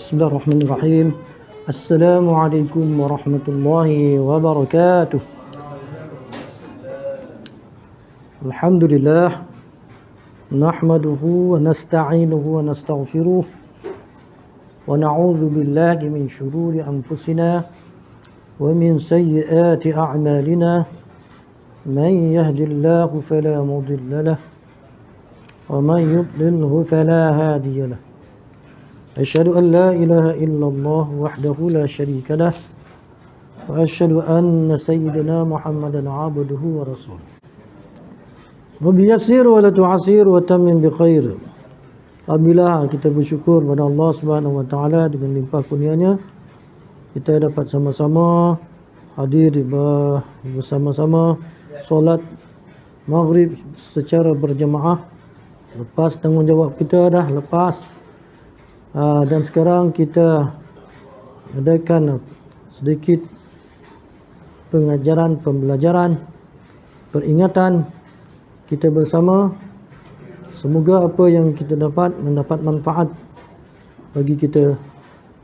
Bismillahirrahmanirrahim. Assalamualaikum warahmatullahi wabarakatuh. Alhamdulillah. Nahmaduhu wa nasta'inuhu wa nastaghfiruh. Wa na'udzu billahi min shururi anfusina wa min sayyiati a'malina. Man yahdihillahu fala mudilla lahu wa man yudlilhu fala hadiya lahu. Asyhadu an la ilaha illallah wahdahu la syarika lah wa asyhadu anna sayyidina Muhammadan abduhu wa rasuluh. Rabbi yassir wa la tu'assir wa tammim bi khair. Alhamdulillah, kita bersyukur kepada Allah Subhanahu wa taala dengan limpah kurnianya kita dapat sama-sama hadir bersama-sama solat maghrib secara berjemaah. Lepas tanggungjawab kita dah lepas. Dan sekarang kita adakan sedikit pengajaran, pembelajaran, peringatan kita bersama. Semoga apa yang kita dapat mendapat manfaat bagi kita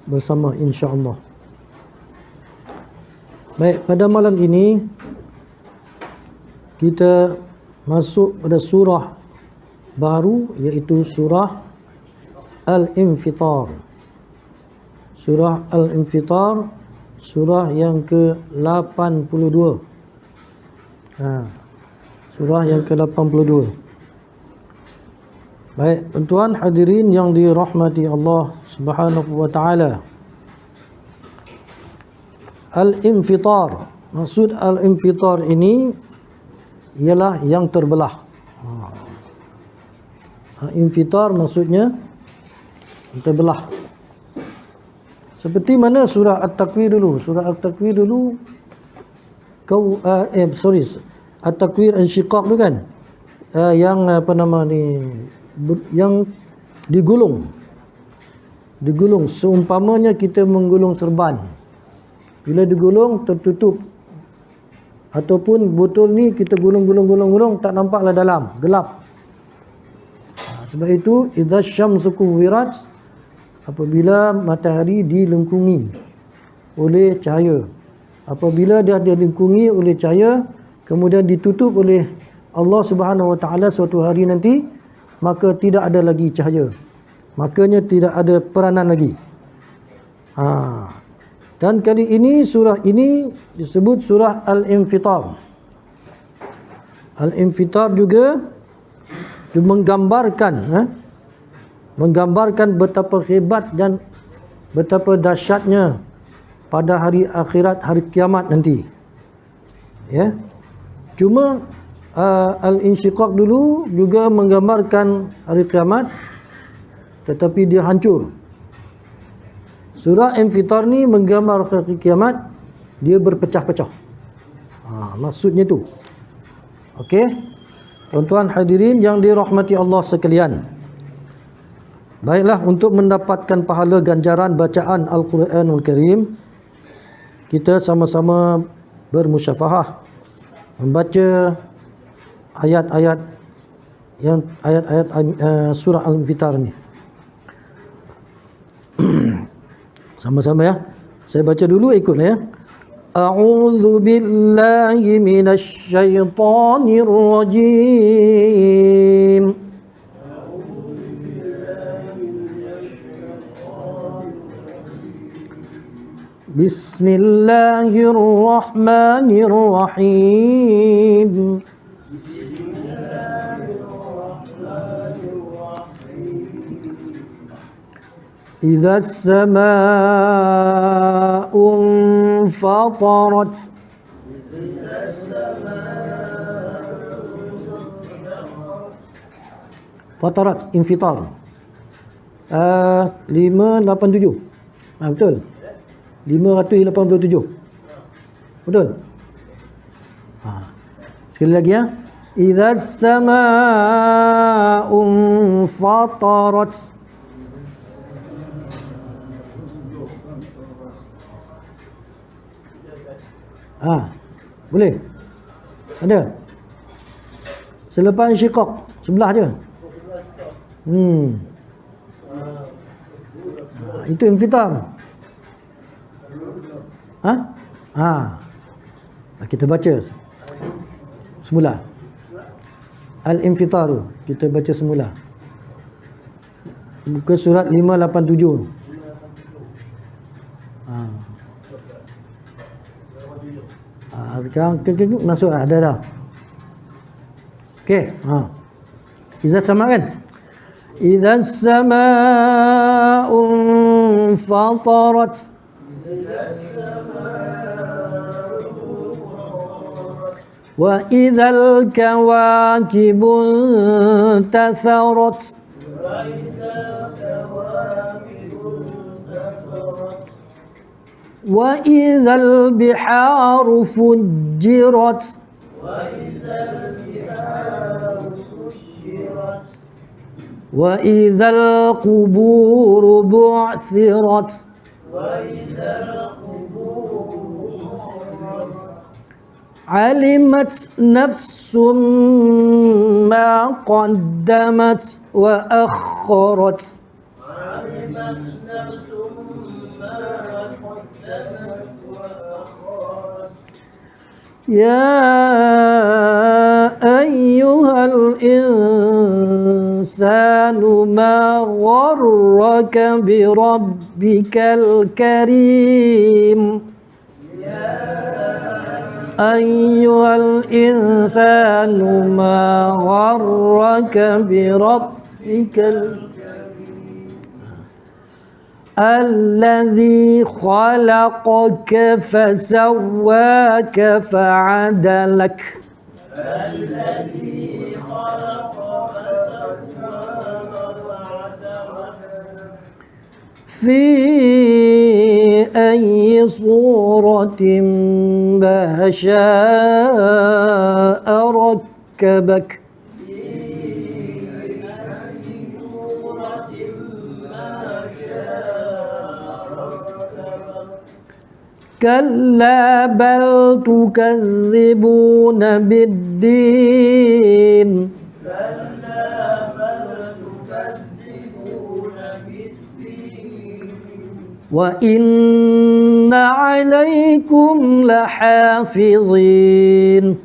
bersama, insya-Allah. Baik, pada malam ini kita masuk pada surah baru, iaitu surah Al-Infitar. Surah Al-Infitar, surah yang ke-82. Surah yang ke-82. Baik, tuan hadirin yang dirahmati Allah Subhanahu wa taala. Al-Infitar, maksud Al-Infitar ini ialah yang terbelah. Infitar maksudnya terbelah. Seperti mana surah At-Takwir dulu. Surah At-Takwir dulu At-Takwir Insyiqaq tu kan, yang apa nama ni, yang digulung seumpamanya kita menggulung serban. Bila digulung tertutup, ataupun botol ni kita gulung tak nampaklah dalam, gelap. Sebab itu idza syamsu kuwirat, apabila matahari dilengkungi oleh cahaya, apabila dia dilengkungi oleh cahaya kemudian ditutup oleh Allah Subhanahu wa taala suatu hari nanti, maka tidak ada lagi cahaya, makanya tidak ada peranan lagi. Dan kali ini surah ini disebut surah Al-Infitar. Al-Infitar juga menggambarkan betapa hebat dan betapa dahsyatnya pada hari akhirat, hari kiamat nanti. Ya. Cuma Al-Insyiqaq dulu juga menggambarkan hari kiamat, tetapi dia hancur. Surah Infitar ni menggambar hari kiamat, dia berpecah-pecah. Maksudnya tu. Okey. Tuan-tuan hadirin yang dirahmati Allah sekalian. Baiklah, untuk mendapatkan pahala ganjaran bacaan Al-Quranul Karim, kita sama-sama bermusyafahah membaca ayat-ayat surah Al-Infitar ni. Sama-sama ya. Saya baca dulu, ikutlah ya. A'udzu billahi minasy syaithanir rajim. Bismillahirrahmanirrahim. Idza as-samaa'u fatarat. Fatarat, infitar. 587. Betul. 587. Betul. Sekali lagi ya. Idza as-samaa'u fatarat. Boleh? Ada? Selepas Insyiqaq, sebelah je. itu infitar. Kita baca semula. Al-infitaru kita baca semula. Buka surat 587. Sekarang masuk ada dah. Okey, Iza sama kan? Iza sama'un fatarat. Wa idzal kawakibun tatharat. Wa idzal biharu fujjirat. Wa idzal quburu bu'thirat. Alimat nafsum ma qaddamat wa akharat. Ya ayyuhal insanu ma gharraka bi rabbikal karim. Ayyuhal insanu ma gharraka bi rabbikal alladzi khalaqaka fasawwaka fa'adalak. Fi ayyi suratin ma syaa rakkabak. Kalla bal tukadzibuna biddin. Wa inna alaikum lahafizin.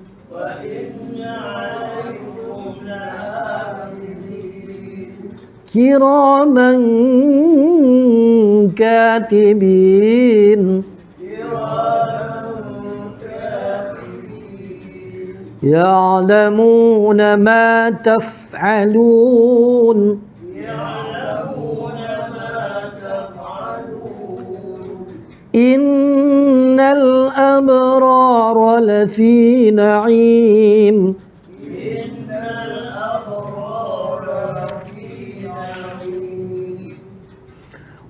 Kiraman katibin. يعلمون ما تفعلون. إن الأبرار لفي نعيم.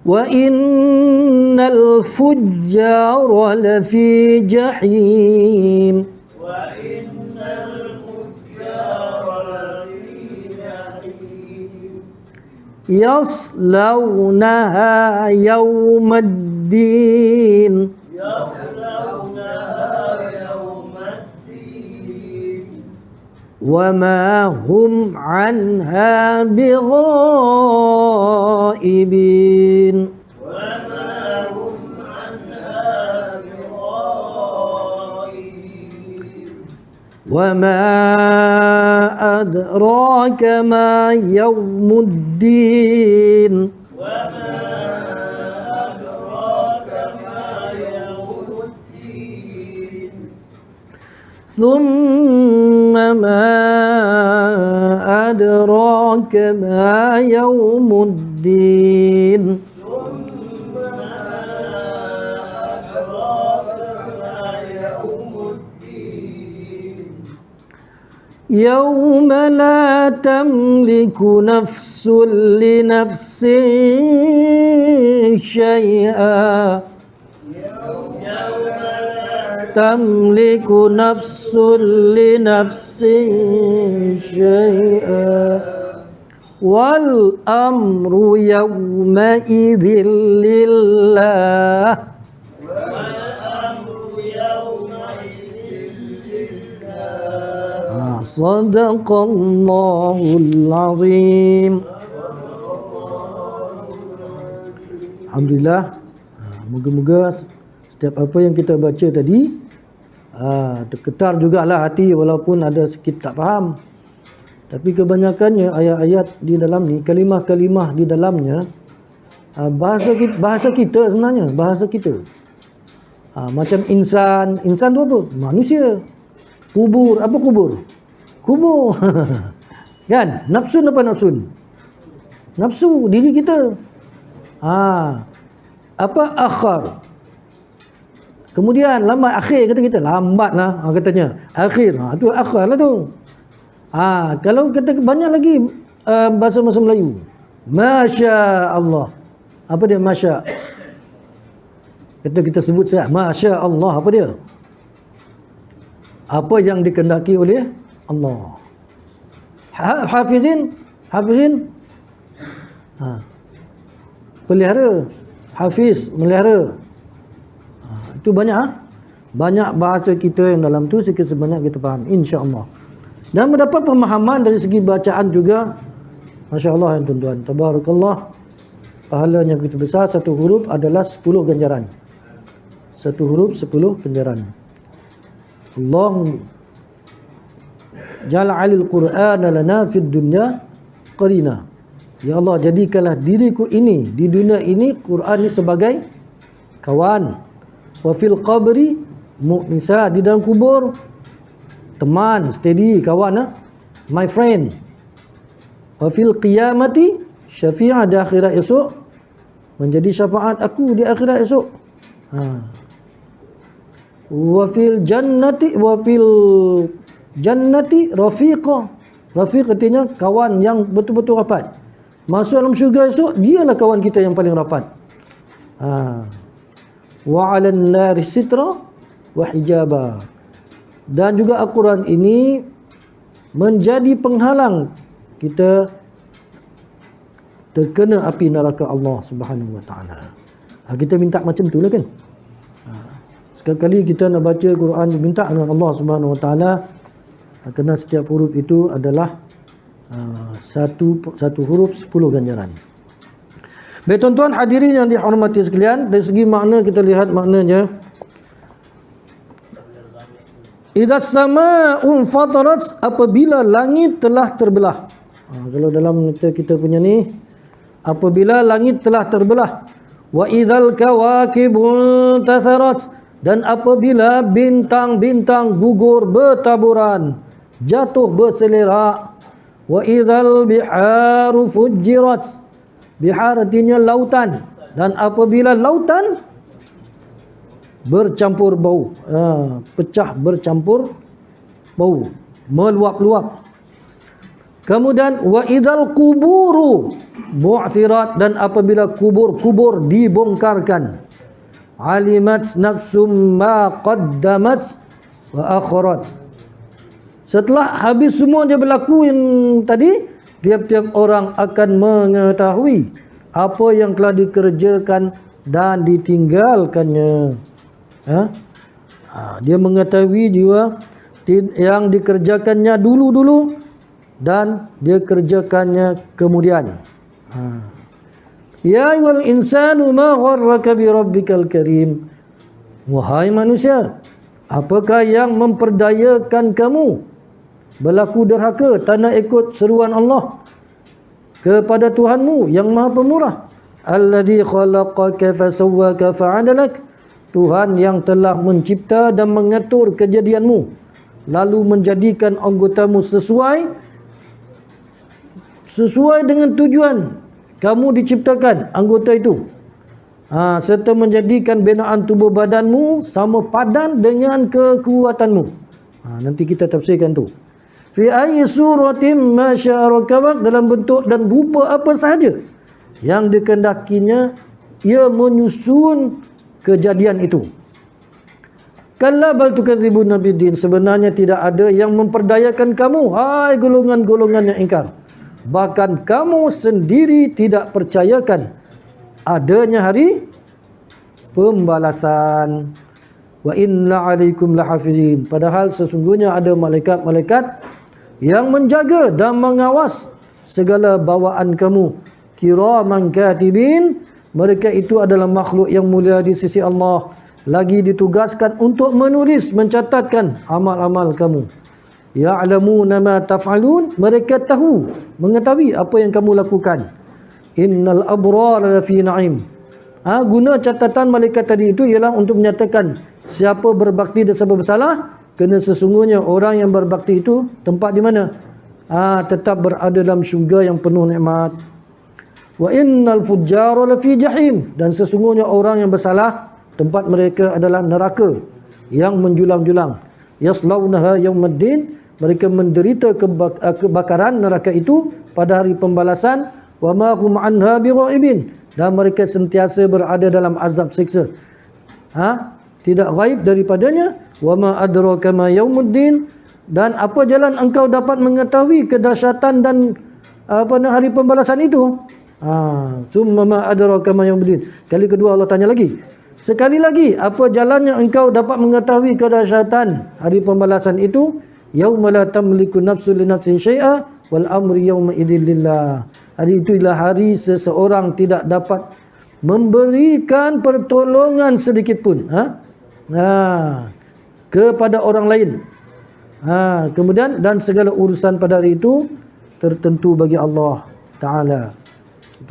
وإن الفجار لفي جحيم. يصلونها يوم الدين. وما هم عنها بغائبين. وما أدراك ما يوم الدين. ثم ما أدراك ما يوم الدين. يوم لا تملك نفس لنفس شيئا. تملك نفس لنفس شيئا والأمر يومئذ لله. صدق الله العظيم. Alhamdulillah, moga-moga setiap apa yang kita baca tadi terketar jugalah hati, walaupun ada sikit tak faham. Tapi kebanyakannya ayat-ayat di dalam ni, kalimah-kalimah di dalamnya bahasa kita sebenarnya, bahasa kita. Macam insan tu apa? Manusia. Kubur, apa kubur? Kubur. Kan? Nafsun apa nafsun? Nafsu, diri kita. Apa akhar? Kemudian lambat, akhir kata kita. Lambat lah katanya. Akhir. Tu akhar lah tu. Kalau kata banyak lagi bahasa Melayu. Masya Allah. Apa dia Masya? Kita sebut saja Masya Allah, apa dia? Apa yang dikehendaki oleh Allah. Hafizin pelihara. Hafiz, melihara. Itu banyak bahasa kita yang dalam tu sikit sebanyak kita faham, insya-Allah. Dan mendapat pemahaman dari segi bacaan juga, masya-Allah ya tuan-tuan. Tabarakallah. Pahalanya begitu besar. Satu huruf adalah 10 ganjaran. Satu huruf 10 ganjaran. Allah jal'alil Qur'ana lana fid dunya qarina. Ya Allah, jadikanlah diriku ini di dunia ini, Quran ini sebagai kawan. Wa fil qabri mu'nisa, di dalam kubur teman, steady, kawan, my friend. Wa fil qiyamati syafi'a, di akhirat esok menjadi syafaat aku di akhirat esok. Wa fil jannati rafiqa. Rafiq artinya kawan yang betul-betul rapat. Masuk dalam syurga esok, dialah kawan kita yang paling rapat. Wa 'alan nari sitra wa hijaba. Dan juga Al-Quran ini menjadi penghalang kita terkena api neraka Allah Subhanahu wa taala. Kita minta macam itulah kan. Sekali kita nak baca Quran, minta dengan Allah Subhanahu wa taala, kerana setiap huruf itu adalah satu huruf 10 ganjaran. Baik tuan-tuan hadirin yang dihormati sekalian, dari segi makna kita lihat maknanya. Idza samaa'un fatarat, apabila langit telah terbelah. Kalau dalam kita punya ni, apabila langit telah terbelah. Wa idzal kawakibun tatharat, dan apabila bintang-bintang gugur bertaburan, jatuh berselerak. Wa idzal biharu fujirat, bihar artinya lautan, dan apabila lautan bercampur bau, pecah bercampur bau, meluap-luap. Kemudian wa idzal quburu bu'thirat, dan apabila kubur-kubur dibongkarkan. Alimat nafsum ma qaddamat wa akhirat. Setelah habis semua dia berlaku yang tadi, tiap-tiap orang akan mengetahui apa yang telah dikerjakan dan ditinggalkannya. Dia mengetahui juga yang dikerjakannya dulu-dulu dan dia kerjakannya kemudian. Ya ayyuhal insanu ma gharraka bi rabbikal karim. Wahai manusia, apakah yang memperdayakan kamu berlaku derhaka, tak nak ikut seruan Allah kepada Tuhanmu yang Maha Pemurah. Alladzi khalaqaka fasawwaka fa'adalak, Tuhan yang telah mencipta dan mengatur kejadianmu, lalu menjadikan anggotamu sesuai dengan tujuan kamu diciptakan anggota itu, serta menjadikan binaan tubuh badanmu sama padan dengan kekuatanmu. Nanti kita tafsirkan tu. Fi ayyi suratin ma syaa rakabak, dalam bentuk dan rupa apa sahaja yang dikehendakinya ia menyusun kejadian itu. Kalla bal tukadzibuna biddin, sebenarnya tidak ada yang memperdayakan kamu, hai golongan-golongan yang ingkar. Bahkan kamu sendiri tidak percayakan adanya hari pembalasan. Wa inna alaikum lahafizin, padahal sesungguhnya ada malaikat-malaikat yang menjaga dan mengawas segala bawaan kamu. Kiraman katibin, mereka itu adalah makhluk yang mulia di sisi Allah, lagi ditugaskan untuk menulis, mencatatkan amal-amal kamu. Ya'lamuna ma taf'alun, mereka tahu, mengetahui apa yang kamu lakukan. Innal abrara lafi na'im. Guna catatan malaikat tadi itu ialah untuk menyatakan siapa berbakti dan siapa bersalah, kerana sesungguhnya orang yang berbakti itu tempat di mana? Tetap berada dalam syurga yang penuh nikmat. Wa innal fujjara lafi jahim, dan sesungguhnya orang yang bersalah tempat mereka adalah neraka yang menjulang-julang. Yaslaunaha yaumaddin, mereka menderita kebakaran neraka itu pada hari pembalasan. Wa ma hum anha bighaibin, dan mereka sentiasa berada dalam azab siksa. Tidak gaib daripadanya. Wa ma adraka ma yaumuddin, dan apa jalan engkau dapat mengetahui kedahsyatan dan hari pembalasan itu? Summa ma adraka ma yaumuddin. Kali kedua Allah tanya lagi. Sekali lagi, apa jalannya engkau dapat mengetahui kedahsyatan hari pembalasan itu? Yauma la tamliku nafsun li nafsin syai'a wal amru yauma idzin lillah. Hari itu ialah hari seseorang tidak dapat memberikan pertolongan sedikit pun kepada orang lain. Kemudian dan segala urusan pada hari itu tertentu bagi Allah Ta'ala.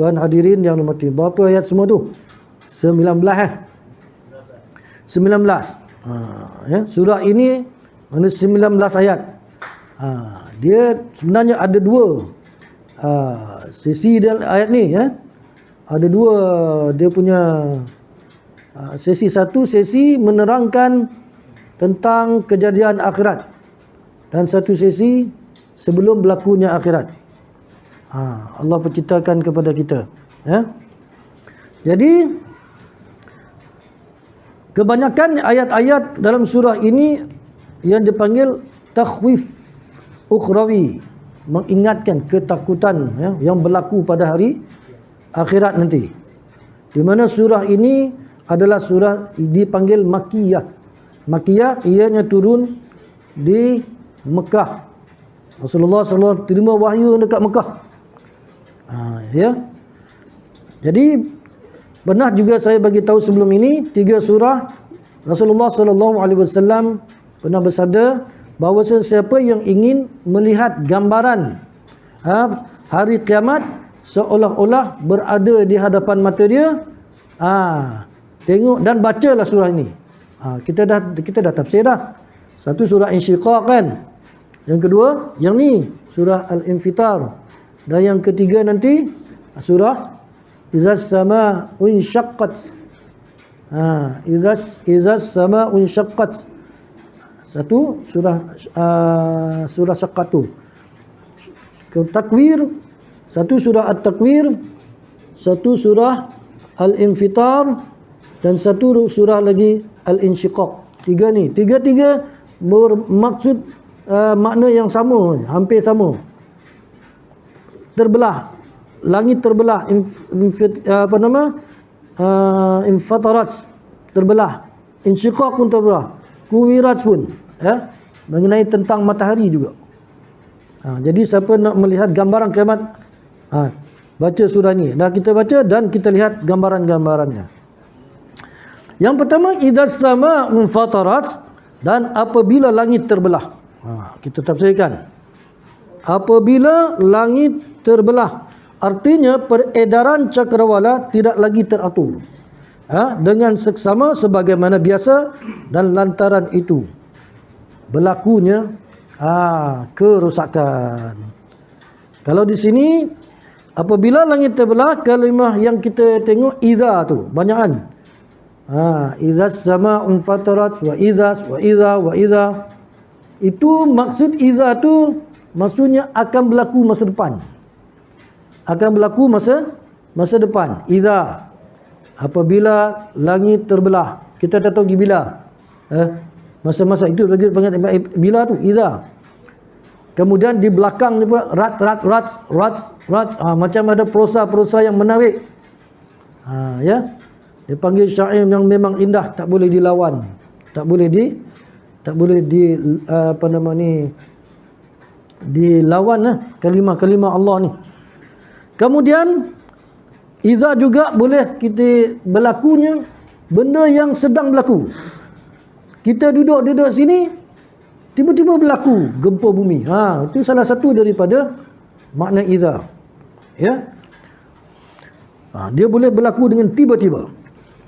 Tuan hadirin yang hormati, berapa ayat semua tu? 19 19. Surah ini ada 19 ayat. Dia sebenarnya ada dua sesi dalam ayat ni. Ada dua dia punya sesi. Satu sesi menerangkan tentang kejadian akhirat, dan satu sesi sebelum berlakunya akhirat. Allah penciptakan kepada kita. Jadi kebanyakan ayat-ayat dalam surah ini yang dipanggil takhwif ukhrawi, mengingatkan ketakutan yang berlaku pada hari akhirat nanti. Di mana surah ini adalah surah dipanggil Makkiyah. Makkiyah ianya turun di Mekah. Rasulullah SAW terima wahyu dekat Mekah. Jadi pernah juga saya bagi tahu sebelum ini, 3 surah Rasulullah SAW pernah bersabda bahawa siapa yang ingin melihat gambaran hari kiamat seolah-olah berada di hadapan mata dia, tengok dan bacalah surah ini. Kita dah tafsir dah. Satu surah Insyiqaq kan. Yang kedua yang ni surah Al-Infitar, dan yang ketiga nanti surah Idzas Samaa'u Insyaqqat. Idzas Samaa'u Insyaqqat. Satu surah Syaqqat tu. Takwir, satu surah At-Takwir, satu surah Al-Infitar, dan satu surah lagi Al-Insyiqaq. Tiga ni, tiga-tiga bermaksud makna yang sama, hampir sama. Terbelah, langit terbelah, infatarat terbelah, insyiqaq pun terbelah, kuwirat pun mengenai tentang matahari juga. Jadi siapa nak melihat gambaran kiamat, baca surah ni. Dah kita baca dan kita lihat gambaran-gambarannya. Yang pertama, idzas samaa'u fatarat, dan apabila langit terbelah. Kita tafsirkan. Apabila langit terbelah, artinya peredaran cakrawala tidak lagi teratur dengan seksama sebagaimana biasa, dan lantaran itu berlakunya kerosakan. Kalau di sini apabila langit terbelah, kalimah yang kita tengok idza tu banyakan. Idzas samaa'u fatarat wa idza. Itu maksud idza tu maksudnya akan berlaku masa depan. Akan berlaku masa depan. Idza, apabila langit terbelah. Kita tak tahu bila. Masa-masa itu lagi panggil bila tu idza. Kemudian di belakang ni pula rat. Macam ada prosa-prosa yang menarik. Dia panggil syair yang memang indah, tak boleh dilawan. Tak boleh dilawan kalimah-kalimah Allah ni. Kemudian Iza juga boleh kita berlakunya benda yang sedang berlaku. Kita duduk sini, tiba-tiba berlaku gempa bumi. Itu salah satu daripada makna iza. Ya. Dia boleh berlaku dengan tiba-tiba.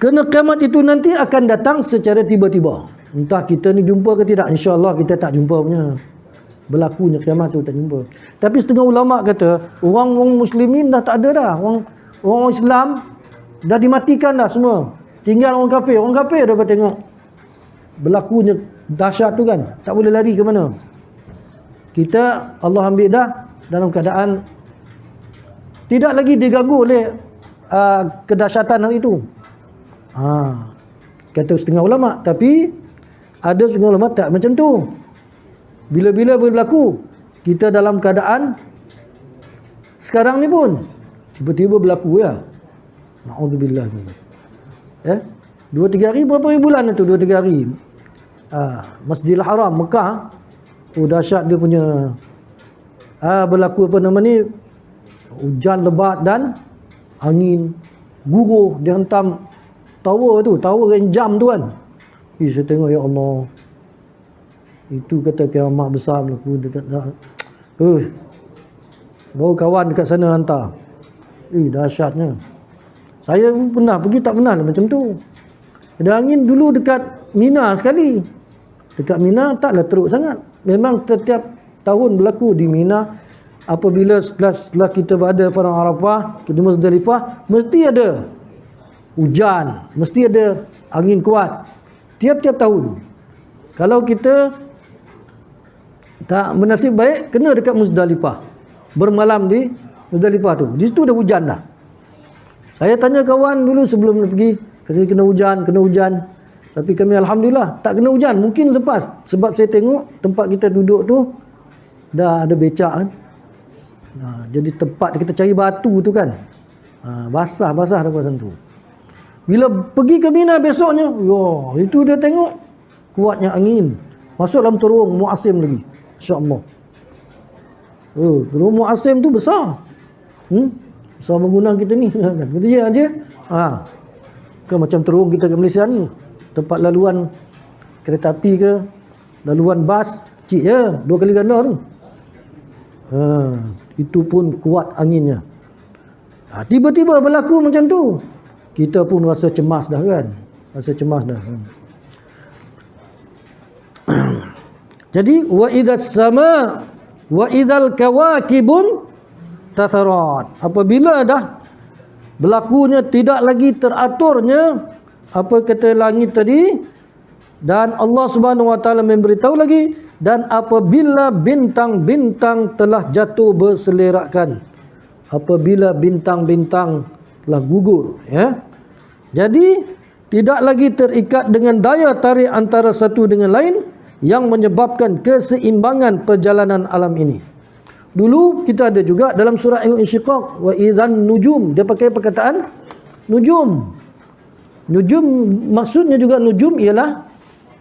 Kerana kiamat itu nanti akan datang secara tiba-tiba. Entah kita ni jumpa ke tidak, insya-Allah kita tak jumpa punya. Berlakunya kiamat tu tak jumpa. Tapi setengah ulama kata, orang muslimin dah tak ada dah. Orang Islam dah dimatikan dah semua. Tinggal orang kafir. Orang kafir dapat tengok berlakunya dahsyat tu kan. Tak boleh lari ke mana. Kita Allah ambil dah dalam keadaan tidak lagi diganggu oleh kedahsyatan hal itu. Kata setengah ulama. Tapi ada setengah ulama tak macam tu. Bila-bila boleh berlaku. Kita dalam keadaan sekarang ni pun tiba-tiba berlaku ya. Na'udzubillah. 2-3 hari, berapa hari bulan itu 2-3 hari. Masjidil Haram Mekah, dahsyat dia punya berlaku apa nama ni, hujan lebat dan angin guruh dia hentam tower yang jam tu kan. Saya tengok, ya Allah, itu kata kiamat besar berlaku dekat baru kawan dekat sana hantar. Dahsyatnya. Saya pernah pergi, tak pernah macam tu. Ada angin dulu dekat Mina sekali. Dekat Mina taklah teruk sangat. Memang setiap tahun berlaku di Mina. Apabila setelah kita berada pada Arafah, kita Muzdalifah, mesti ada hujan, mesti ada angin kuat. Tiap-tiap tahun. Kalau kita tak bernasib baik, kena dekat Muzdalifah. Bermalam di Muzdalifah tu. Di situ dah hujan dah. Saya tanya kawan dulu sebelum pergi, kena hujan. Tapi kami alhamdulillah tak kena hujan. Mungkin lepas, sebab saya tengok tempat kita duduk tu dah ada becak kan. Jadi tempat kita cari batu tu kan, basah dah kawasan tu. Bila pergi ke Mina besoknya, itu dia tengok kuatnya angin. Masuk dalam terowong Mu'asim lagi. Insya-Allah. Terowong Mu'asim tu besar. Besar bangunan kita ni. Betul je aja. Ke macam terowong kita kat Malaysia ni. Tempat laluan kereta api ke, laluan bas, kecil je, 2 kali ganda tu. Itu pun kuat anginnya. Tiba-tiba berlaku macam tu. Kita pun rasa cemas dah kan. Jadi wa idzas sama wa idzal kawakibun tatharat. Apabila dah berlakunya tidak lagi teraturnya apa kata langit tadi, dan Allah Subhanahu wa taala memberitahu lagi, dan apabila bintang-bintang telah jatuh berselerakkan, apabila bintang-bintang telah gugur, ya. Jadi tidak lagi terikat dengan daya tarik antara satu dengan lain yang menyebabkan keseimbangan perjalanan alam ini. Dulu kita ada juga dalam surah Al-Insyiqaq, wa idzan nujum, dia pakai perkataan nujum. Nujum maksudnya juga nujum ialah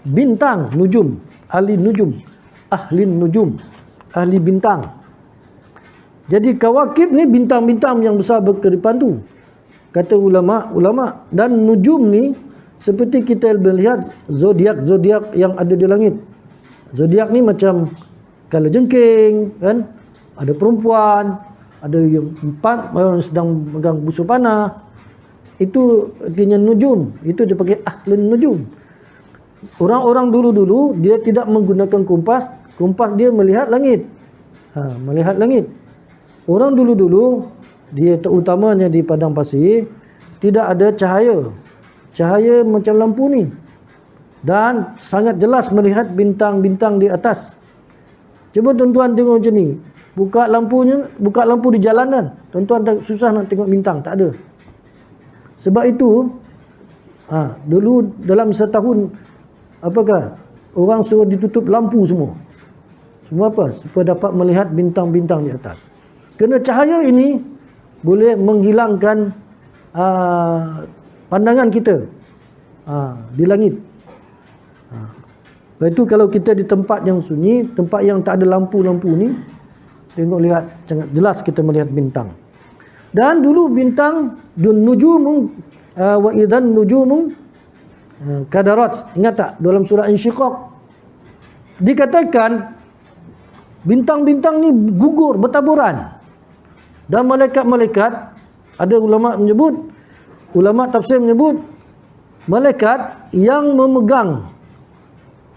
bintang, nujum, ahli nujum, ahli bintang. Jadi kawakib ni bintang-bintang yang besar berkelipan tu. Kata ulama, dan nujum ni seperti kita melihat zodiak yang ada di langit. Zodiak ni macam kalajengking kan, ada perempuan, ada yang 4 yang sedang megang busur panah. Itu artinya nujum. Itu dia pakai ahlun nujum. Orang-orang dulu-dulu dia tidak menggunakan kompas dia melihat langit. Melihat langit. Orang dulu-dulu dia terutamanya di padang pasir tidak ada cahaya macam lampu ni, dan sangat jelas melihat bintang-bintang di atas. Cuba tuan-tuan tengok macam ni, buka lampu di jalanan, tuan-tuan susah nak tengok bintang, tak ada. Sebab itu dulu dalam setahun apakah orang suruh ditutup lampu semua apa, supaya dapat melihat bintang-bintang di atas. Kerana cahaya ini boleh menghilangkan pandangan kita di langit. Lepas itu kalau kita di tempat yang sunyi, tempat yang tak ada lampu-lampu ni, lihat sangat jelas kita melihat bintang. Dan dulu bintang nujumun wa idzan nujumun kadarat. Ingat tak dalam surah Insyiqaq dikatakan bintang-bintang ni gugur bertaburan. Dan malaikat-malaikat, ada ulama tafsir menyebut malaikat yang memegang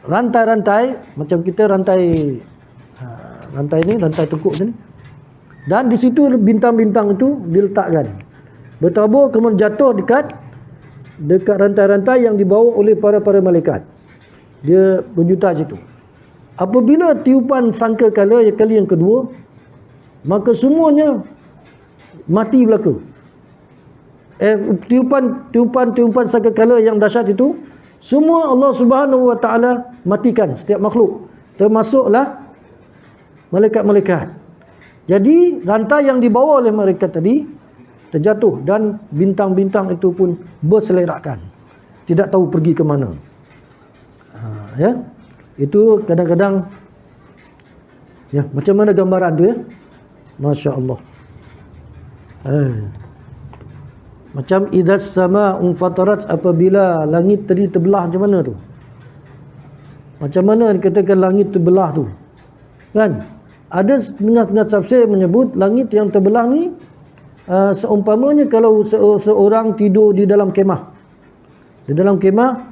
rantai-rantai macam kita rantai tekuk ni, dan di situ bintang-bintang itu diletakkan bertabur kemudian jatuh dekat rantai-rantai yang dibawa oleh para malaikat. Dia berjuta situ. Apabila tiupan sangkakala kali yang kedua, maka semuanya mati belaka. Tiupan sangkakala yang dahsyat itu, semua Allah Subhanahu wa taala matikan setiap makhluk, termasuklah malaikat-malaikat. Jadi rantai yang dibawa oleh malaikat tadi terjatuh dan bintang-bintang itu pun berselerakkan, tidak tahu pergi ke mana. Ya, itu kadang-kadang ya, macam mana gambaran tu ya, Masya Allah. Macam idzas sama'un fatarat, apabila langit tadi terbelah, macam mana tu? Macam mana dikatakan langit terbelah tu? Kan? Ada setengah tafsir menyebut langit yang terbelah ni seumpamanya kalau seorang tidur di dalam kemah. Di dalam kemah,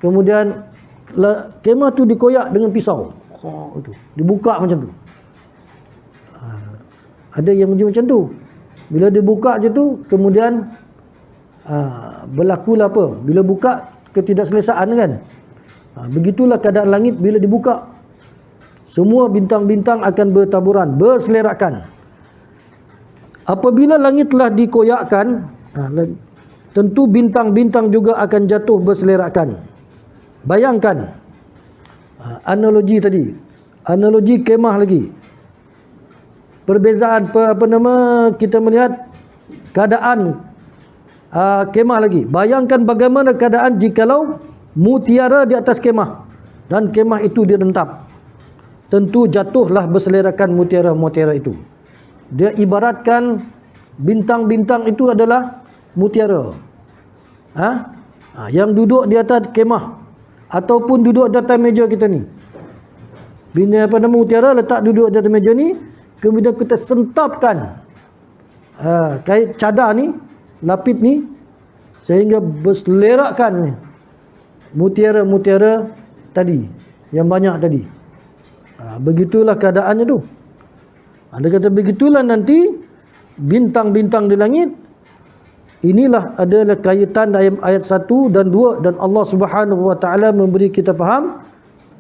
kemudian kemah tu dikoyak dengan pisau. Itu dibuka macam tu. Ada yang macam tu. Bila dibuka je tu, kemudian berlakulah apa? Bila buka, ketidakselesaan kan? Begitulah keadaan langit bila dibuka. Semua bintang-bintang akan bertaburan, berselerakan. Apabila langit telah dikoyakkan, tentu bintang-bintang juga akan jatuh berselerakan. Bayangkan analogi tadi, analogi kemah lagi. Perbezaan kita melihat keadaan kemah lagi. Bayangkan bagaimana keadaan jikalau mutiara di atas kemah dan kemah itu direntap. Tentu jatuhlah berselerakan mutiara-mutiara itu. Dia ibaratkan bintang-bintang itu adalah mutiara. Yang duduk di atas kemah ataupun duduk di atas meja kita ni. Bina mutiara letak duduk di atas meja ni, kemudian kita sentapkan kait cadar ni, lapis ni, sehingga berselerakkan mutiara-mutiara tadi yang banyak tadi. Begitulah keadaannya tu. Dia kata begitulah nanti bintang-bintang di langit. Inilah adalah kaitan ayat 1 dan 2, dan Allah Subhanahu wa taala memberi kita faham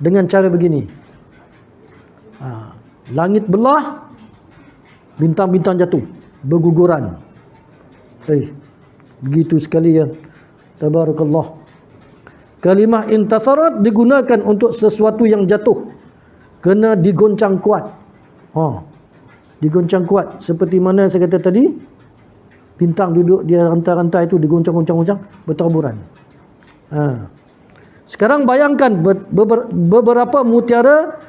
dengan cara begini. Langit belah, bintang-bintang jatuh berguguran. Begitu sekali ya. Tabarakallah. Kalimah intasarat digunakan untuk sesuatu yang jatuh, kena digoncang kuat. Digoncang kuat. Seperti mana saya kata tadi, bintang duduk di rantai-rantai itu digoncang-goncang bertaburan. Sekarang bayangkan beberapa mutiara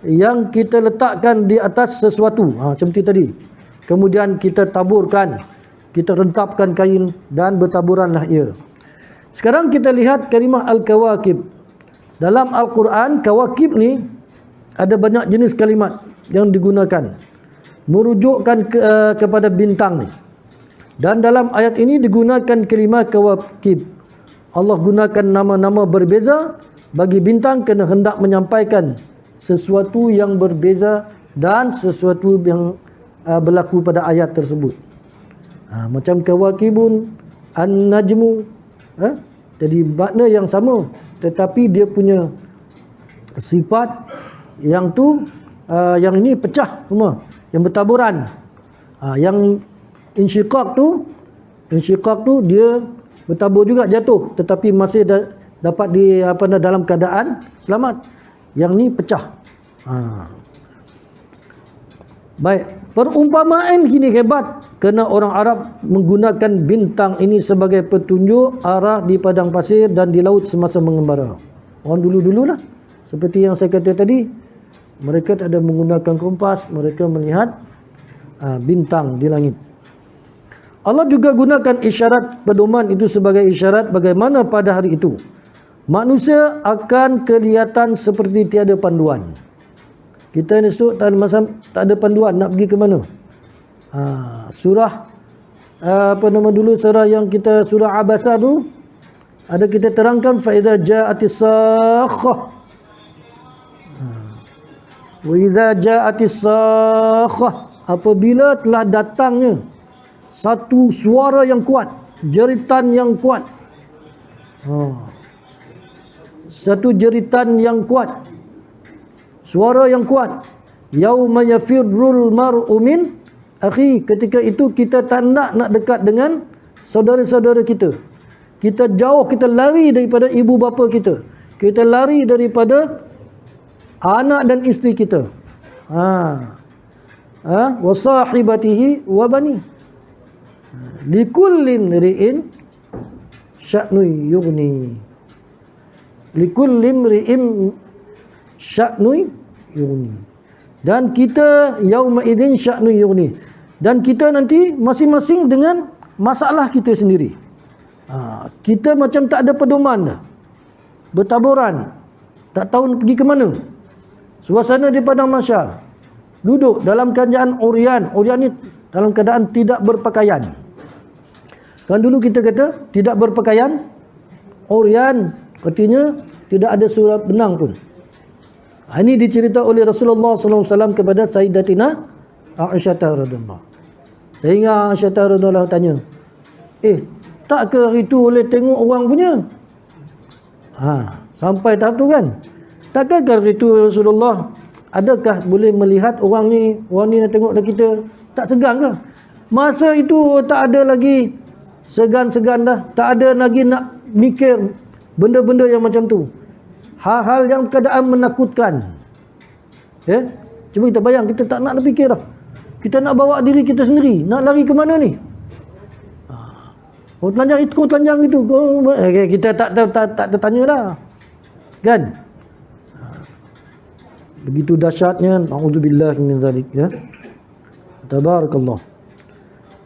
yang kita letakkan di atas sesuatu. Macam tadi. Kemudian kita taburkan, kita rentapkan kain dan bertaburanlah ia. Sekarang kita lihat kalimah al-kawakib. Dalam Al-Quran, kawakib ni ada banyak jenis kalimat yang digunakan merujukkan kepada bintang ni. Dan dalam ayat ini digunakan kalimah kawakib. Allah gunakan nama-nama berbeza bagi bintang kerana hendak menyampaikan sesuatu yang berbeza dan sesuatu yang berlaku pada ayat tersebut. Macam kawakibun, an-najmu, jadi makna yang sama, tetapi dia punya sifat yang tu, yang ini pecah semua, yang bertaburan. Yang insyiqaq tu dia bertabur juga, jatuh, tetapi masih dapat dalam keadaan selamat. Yang ni pecah. Baik, perumpamaan kini hebat kerana orang Arab menggunakan bintang ini sebagai petunjuk arah di padang pasir dan di laut semasa mengembara. Orang dulu-dululah, seperti yang saya kata tadi, mereka tak ada menggunakan kompas, mereka melihat bintang di langit. Allah juga gunakan isyarat pedoman itu sebagai isyarat bagaimana pada hari itu manusia akan kelihatan seperti tiada panduan. Kita ni tak ada panduan nak pergi ke mana. Surah surah yang kita surah Abasa tu ada kita terangkan fa idza ja'atis sakhah. Wa idza ja'atis sakhah, apabila telah datangnya satu suara yang kuat, jeritan yang kuat. Satu jeritan yang kuat, suara yang kuat. Yauma yafirrul mar'u min akhi, ketika itu kita tak nak dekat dengan saudara-saudara kita. Kita jauh, kita lari daripada ibu bapa kita. Kita lari daripada anak dan isteri kita. Wa sahibatihi wa bani. Likullin ri'in sya'nu yughni. Likullim ri'im sya'nu yughni. Dan kita yauma idzin sya'nu yughni. Dan kita nanti masing-masing dengan masalah kita sendiri. Kita macam tak ada pedoman dah. Bertaburan. Tak tahu pergi ke mana. Suasana di padang mahsyar. Duduk dalam keadaan uryan. Uryan ni dalam keadaan tidak berpakaian. Kan dulu kita kata tidak berpakaian. Uryan artinya tidak ada surat benang pun. Ini dicerita oleh Rasulullah SAW kepada Sayyidatina Aisyah radhiyallahu. Sehingga Aisyah radhiyallahu tanya, tak ke hari tu boleh tengok orang punya? Sampai tahap tu kan. Takkan hari tu Rasulullah adakah boleh melihat orang ni nak tengok dah kita tak segan ke? Masa itu tak ada lagi segan-segan dah. Tak ada lagi nak mikir benda-benda yang macam tu. Hal-hal yang keadaan menakutkan. Cuba kita bayang, kita tak nak fikir dah. Kita nak bawa diri kita sendiri. Nak lari ke mana ni? Telanjang itu, telanjang itu. Kita tak tertanya dah. Kan? Begitu dahsyatnya. Na'udzubillah min zalik. Tabarakallah.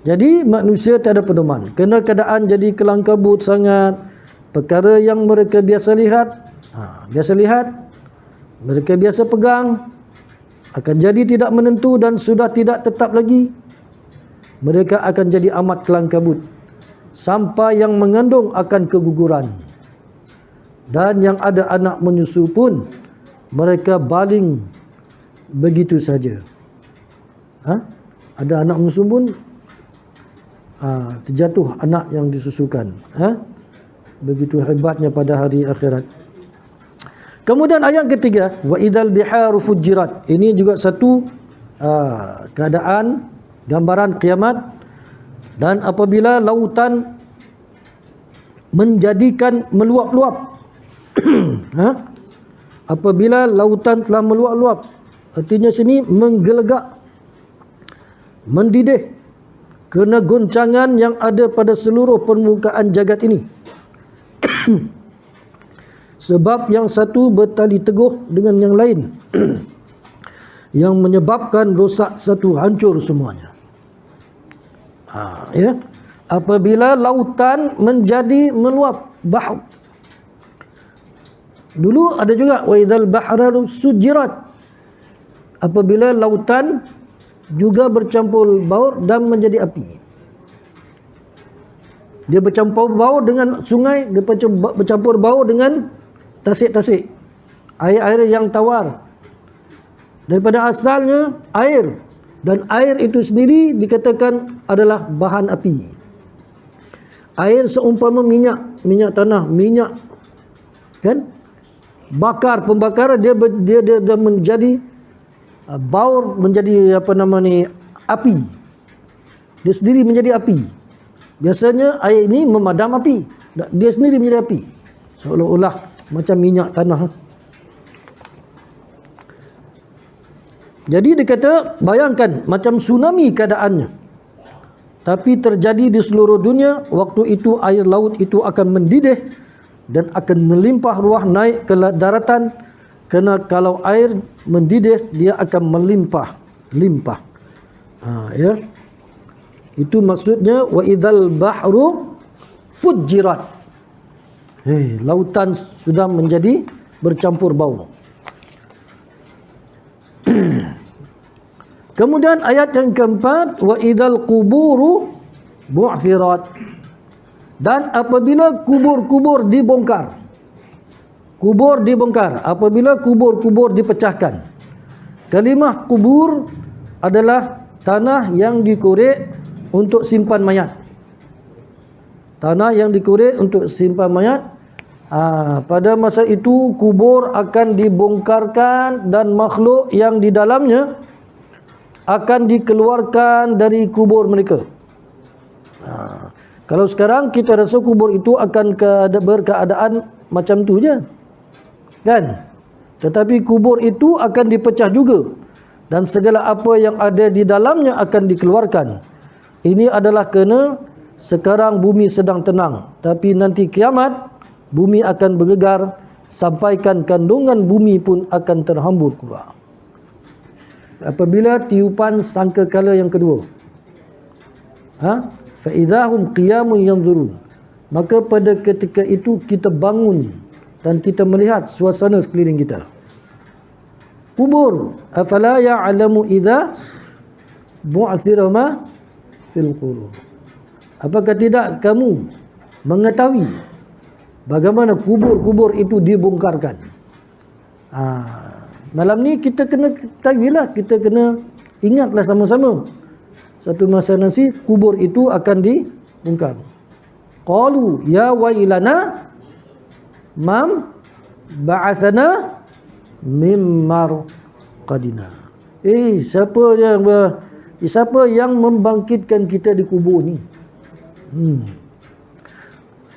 Jadi manusia tak ada pedoman. Kena keadaan jadi kelang kabut sangat. Perkara yang mereka biasa lihat. Mereka biasa pegang. Akan jadi tidak menentu dan sudah tidak tetap lagi. Mereka akan jadi amat kelang kabut. Sampai yang mengandung akan keguguran. Dan yang ada anak menyusu pun mereka baling begitu saja. Ada anak menyusu pun terjatuh anak yang disusukan. Begitu hebatnya pada hari akhirat. Kemudian ayat ketiga, wa idzal biharu fujirat. Ini juga satu keadaan gambaran kiamat. Dan apabila lautan menjadikan meluap-luap. Apabila lautan telah meluap-luap, artinya sini menggelegak, mendidih kerana goncangan yang ada pada seluruh permukaan jagat ini. Sebab yang satu bertali teguh dengan yang lain yang menyebabkan rosak satu, hancur semuanya. Apabila lautan menjadi meluap, bahr. Dulu ada juga wa idzal bahru sujirat. Apabila lautan juga bercampur baur dan menjadi api. Dia bercampur baur dengan sungai, dia bercampur baur dengan tasik-tasik. Air-air yang tawar. Daripada asalnya air. Dan air itu sendiri dikatakan adalah bahan api. Air seumpama minyak tanah, minyak. Kan? Bakar, pembakaran dia menjadi baur, menjadi api. Dia sendiri menjadi api. Biasanya air ini memadam api. Dia sendiri menjadi api. Seolah-olah macam minyak tanah. Jadi dia kata, bayangkan macam tsunami keadaannya. Tapi terjadi di seluruh dunia. Waktu itu air laut itu akan mendidih dan akan melimpah ruah naik ke daratan. Kerana kalau air mendidih, dia akan melimpah. Itu maksudnya wa idzal bahru fujirat. Lautan sudah menjadi bercampur bau. Kemudian ayat yang keempat, wa idzal quburu bu'thirat. Dan apabila kubur-kubur dibongkar. Kubur dibongkar, apabila kubur-kubur dipecahkan. Kalimah kubur adalah tanah yang dikorek untuk simpan mayat. Tanah yang dikorek untuk simpan mayat. Pada masa itu kubur akan dibongkarkan dan makhluk yang di dalamnya akan dikeluarkan dari kubur mereka. Kalau sekarang kita rasa kubur itu akan berkeadaan macam tu je, kan? Tetapi kubur itu akan dipecah juga, dan segala apa yang ada di dalamnya akan dikeluarkan. Ini adalah kerana sekarang bumi sedang tenang, tapi nanti kiamat bumi akan bergegar, sampaikan kandungan bumi pun akan terhambur keluar. Apabila tiupan sangkakala yang kedua, fa idzahum qiyamun yanzurun, maka pada ketika itu kita bangun dan kita melihat suasana sekeliling kita. Kubur, afala ya'lamu idza bu'thira ma fil qubur. Apakah tidak kamu mengetahui bagaimana kubur-kubur itu dibongkarkan? Malam ni kita kena ketahuilah, kita kena ingatlah sama-sama. Satu masa nanti kubur itu akan dibongkar. Qalu ya wailana mam ba'athana mim marqadina. Siapa yang membangkitkan kita di kubur ni?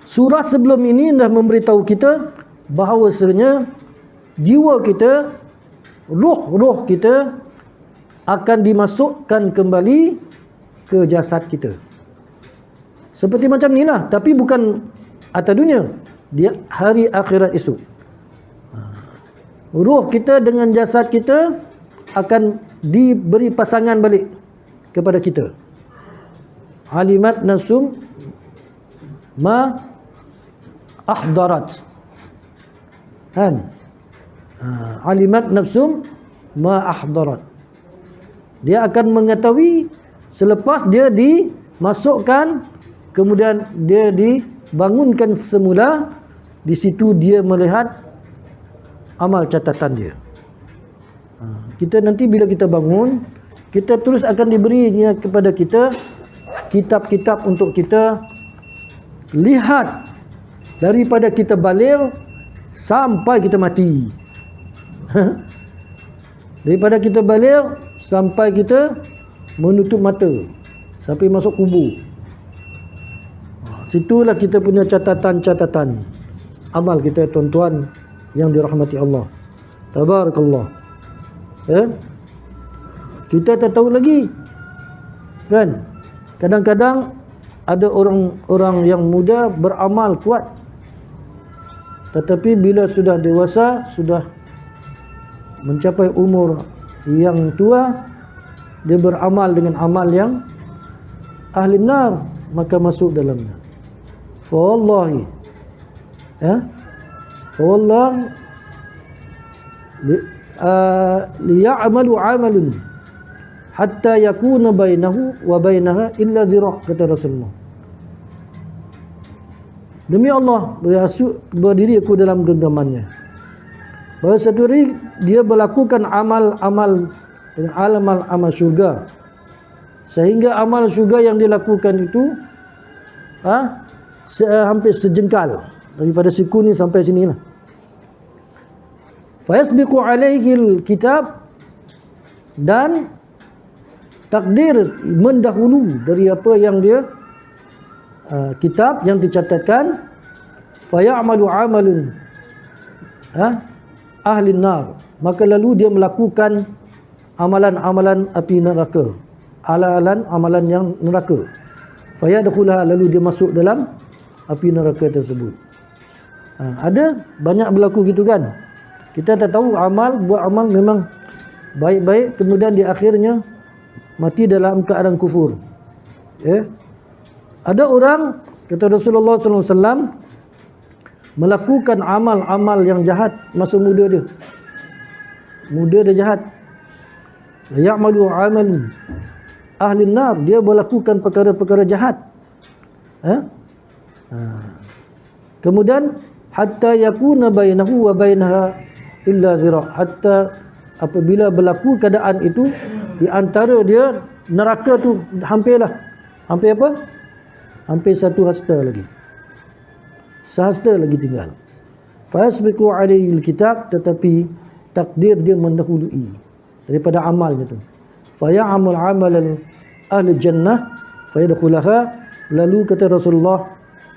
Surah sebelum ini dah memberitahu kita bahawasanya jiwa kita, roh kita akan dimasukkan kembali ke jasad kita. Seperti macam ni lah, tapi bukan atas dunia, dia hari akhirat esok. Roh kita dengan jasad kita akan diberi pasangan balik kepada kita. Alimat nasum ma ahdarat, kan? Alimat nafsum ma ahdarat. Dia akan mengetahui selepas dia dimasukkan, kemudian dia dibangunkan semula, di situ dia melihat amal catatan dia. Kita nanti bila kita bangun, kita terus akan diberinya kepada kita kitab-kitab untuk kita lihat daripada kita balik sampai kita mati. Daripada kita balik sampai kita menutup mata, sampai masuk kubur. Situlah kita punya catatan-catatan amal kita, tuan-tuan yang dirahmati Allah. Tabarakallah. Kita tak tahu lagi, kan? Kadang-kadang ada orang-orang yang muda beramal kuat, tetapi bila sudah dewasa, sudah mencapai umur yang tua, dia beramal dengan amal yang ahli nar, maka masuk dalamnya. Wallahi, wallahi liya'malu 'amalun hatta yakuna bainahu wa bainaha illa dhira', kata Rasulullah. Demi Allah, berdiri aku dalam genggamannya, bahawa satu hari dia melakukan amal-amal dengan amal syurga, sehingga amal syurga yang dilakukan itu hampir sejengkal daripada siku ni sampai sini lah. Fayasbiqu alaihil kitab, dan takdir mendahulu dari apa yang dia kitab yang dicatatkan. Fayamalu amalun ahli nar, maka lalu dia melakukan amalan-amalan api neraka, amalan yang neraka. Fayadkhulaha, lalu dia masuk dalam api neraka tersebut. Ada banyak berlaku gitu kan. Kita tak tahu buat amal memang baik-baik, kemudian di akhirnya mati dalam keadaan kufur. Ada orang, kata Rasulullah SAW, melakukan amal-amal yang jahat masa muda dia. Muda dia jahat. Ya'malu amalan ahli nar, dia melakukan perkara-perkara jahat. Kemudian hatta yakuna bainahu wa bainaha illa zira', hatta apabila berlaku keadaan itu di antara dia neraka tu hampir apa? Hampir satu hasta lagi. Sehasta lagi tinggal. Fasbiqu alaihi alkitab, tetapi takdir dia mendahului daripada amalnya tu. Fa ya'mal amalan ahli jannah fa yadkhulaha, lalu kata Rasulullah,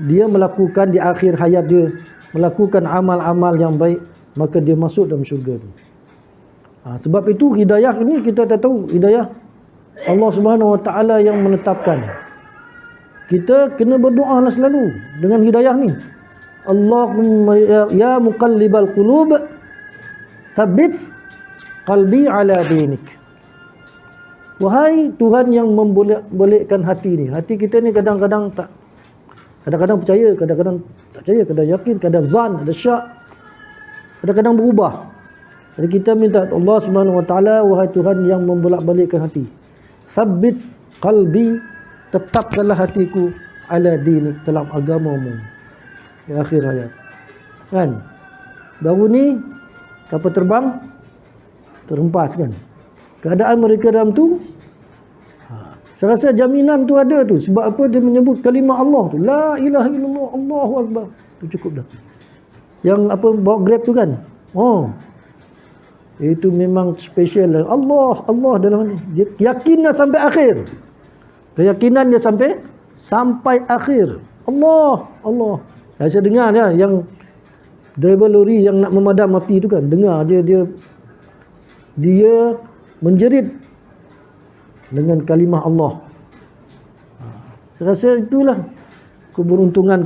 dia melakukan di akhir hayat dia melakukan amal-amal yang baik, maka dia masuk dalam syurga tu. Sebab itu hidayah ini kita tak tahu, hidayah Allah Subhanahu Wa Taala yang menetapkan. Kita kena berdoa selalu dengan hidayah ni. Allahumma ya muqallibal qulub tsabbit qalbi ala dinik. Wahai Tuhan yang memboleh-bolehkan hati ni. Hati kita ni kadang-kadang tak, kadang-kadang percaya, kadang-kadang tak percaya, kadang yakin, kadang zan, ada syak, kadang-kadang berubah. Jadi kita minta Allah Subhanahu Wa Taala, wahai Tuhan yang membolak-balikkan hati, tsabbit qalbi, tetapkanlah hatiku ala dinik, dalam agamamu di akhir hayat. Kan? Baru ni kapal terbang terhempas kan. Keadaan mereka dalam tu, saya rasa jaminan tu ada tu. Sebab apa? Dia menyebut kalimah Allah tu, la ilaha illallah, Allahu akbar. Tu cukup dah. Yang apa bawa Grab tu kan, itu memang special lah. Allah dalam dia yakin dah sampai akhir. Keyakinan dia sampai akhir. Allah. Saya dengar ya, yang driver lori yang nak memadam api tu kan, dengar dia menjerit dengan kalimah Allah. Saya rasa itulah keberuntungan.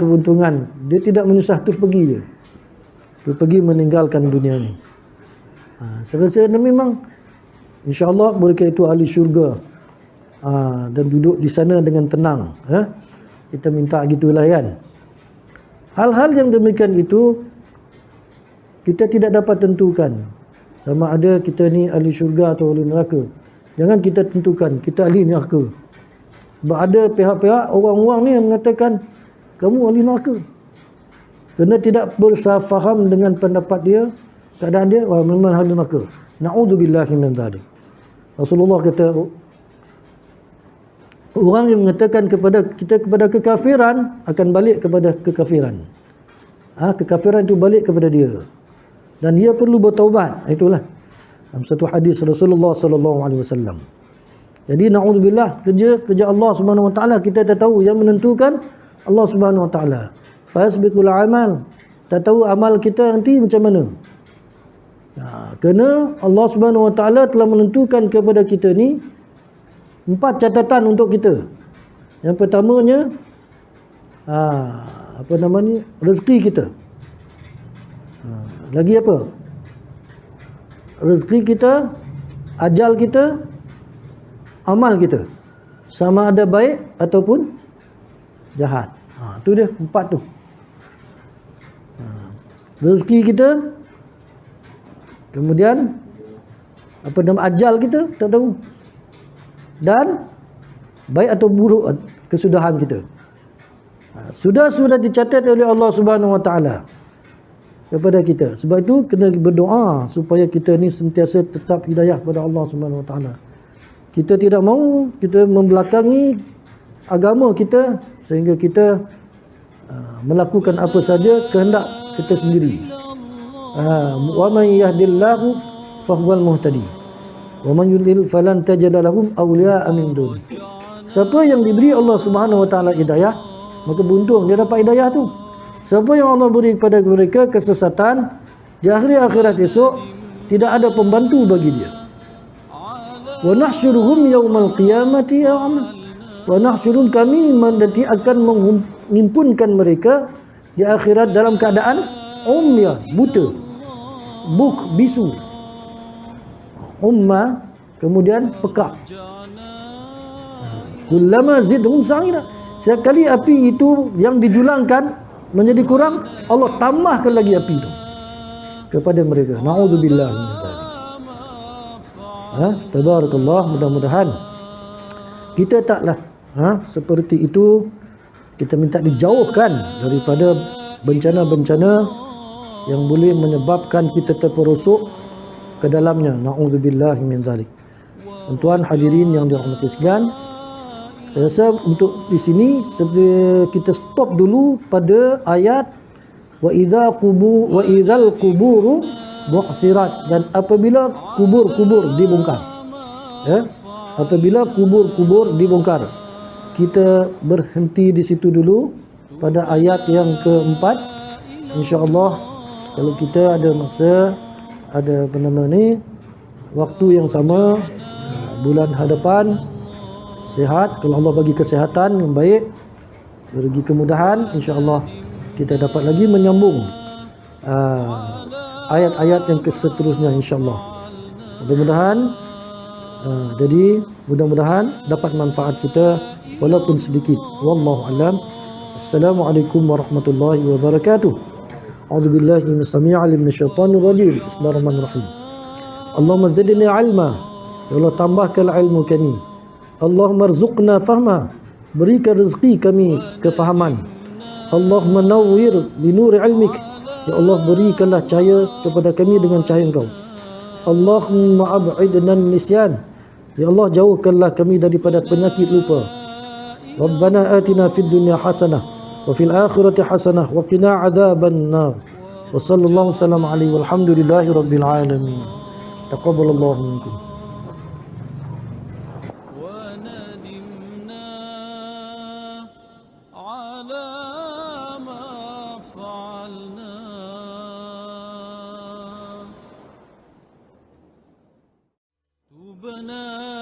Dia tidak menyusah, terus pergi je. Terus pergi meninggalkan dunia ni. Saya rasa memang insya-Allah mereka itu ahli syurga. Dan duduk di sana dengan tenang. Kita minta gitulah kan. Hal-hal yang demikian itu kita tidak dapat tentukan sama ada kita ni ahli syurga atau ahli neraka. Jangan kita tentukan kita ahli neraka. Sebab ada pihak-pihak orang-orang ni yang mengatakan kamu ahli neraka. Kerana tidak bersafaham dengan pendapat dia, keadaan dia, memang ahli neraka. Na'udzubillahi min dzalik. Rasulullah kata, orang yang mengatakan kepada kita kepada kekafiran akan balik kepada kekafiran. Kekafiran itu balik kepada dia. Dan dia perlu bertaubat. Itulah dalam satu hadis Rasulullah sallallahu alaihi wasallam. Jadi naudzubillah, kerja Allah Subhanahu wa taala kita tak tahu, yang menentukan Allah Subhanahu wa taala. Fasbiqul amal. Tak tahu amal kita nanti macam mana. Kerana Allah Subhanahu wa taala telah menentukan kepada kita ni 4 catatan untuk kita. Yang pertamanya rezeki kita. Lagi apa? Rezeki kita, ajal kita, amal kita. Sama ada baik ataupun jahat. Tu dia 4 tu. Rezeki kita, kemudian apa nama ajal kita tak tahu, dan baik atau buruk kesudahan kita. Sudah dicatat oleh Allah Subhanahu wa taala kepada kita. Sebab itu kena berdoa supaya kita ni sentiasa tetap hidayah pada Allah Subhanahu wa taala. Kita tidak mau kita membelakangi agama kita sehingga kita melakukan apa saja kehendak kita sendiri. Wa man yahdillahu fahuwal muhtadi wa man yudlil falan tajid lahum awliya'a min dun. Siapa yang diberi Allah Subhanahu wa taala hidayah, maka beruntung dia dapat hidayah tu. Siapa yang Allah beri kepada mereka kesesatan, di akhirat esok tidak ada pembantu bagi dia. Wa nahsyuruhum yaumal qiyamati a'ma. Wa nahsyurun, kami nanti akan menghimpunkan mereka di akhirat dalam keadaan umya, buta, bisu. Umma kemudian pekak. kullama zidhum sa'ira. Sekali api itu yang dijulangkan menjadi kurang, Allah tambahkan lagi api itu kepada mereka. Na'udzubillah min dzalik. Tabarakallah, mudah-mudahan kita taklah seperti itu. Kita minta dijauhkan daripada bencana-bencana yang boleh menyebabkan kita terperosok ke dalamnya. Na'udzubillah min dzalik. Tuan hadirin yang dirahmati sekalian, saya rasa untuk di sini kita stop dulu pada ayat wa idzal quburu bu'thirat, dan apabila kubur-kubur dibongkar. Apabila kubur-kubur dibongkar. Kita berhenti di situ dulu pada ayat yang keempat. InsyaAllah kalau kita ada masa, ada waktu yang sama, bulan hadapan, sihat, kalau Allah bagi kesihatan yang baik, bagi kemudahan, insyaAllah kita dapat lagi menyambung ayat-ayat yang seterusnya, insyaAllah. Mudah-mudahan dapat manfaat kita walaupun sedikit. Wallahu alam. Assalamualaikum warahmatullahi wabarakatuh. A'udzubillahi minasyaitonir rajim. Bismillahirrahmanirrahim. Allahumma zidni ilma. Ya Allah, tambahkan ilmu kami. Allahumma rzuqna fahma. Berikan rezeki kami kefahaman. Allahumma nawwir binuri ilmik. Ya Allah, berikanlah cahaya kepada kami dengan cahaya Engkau. Allahumma ab'idna nisyan. Ya Allah, jauhkanlah kami daripada penyakit lupa. Rabbana atina fid dunya hasanah wa fil akhirati hasanah wa qina adzaban nar. Wa sallallahu wasallam alaihi walhamdulillahi rabbil alamin. Taqabbalallahu minkum. ربنا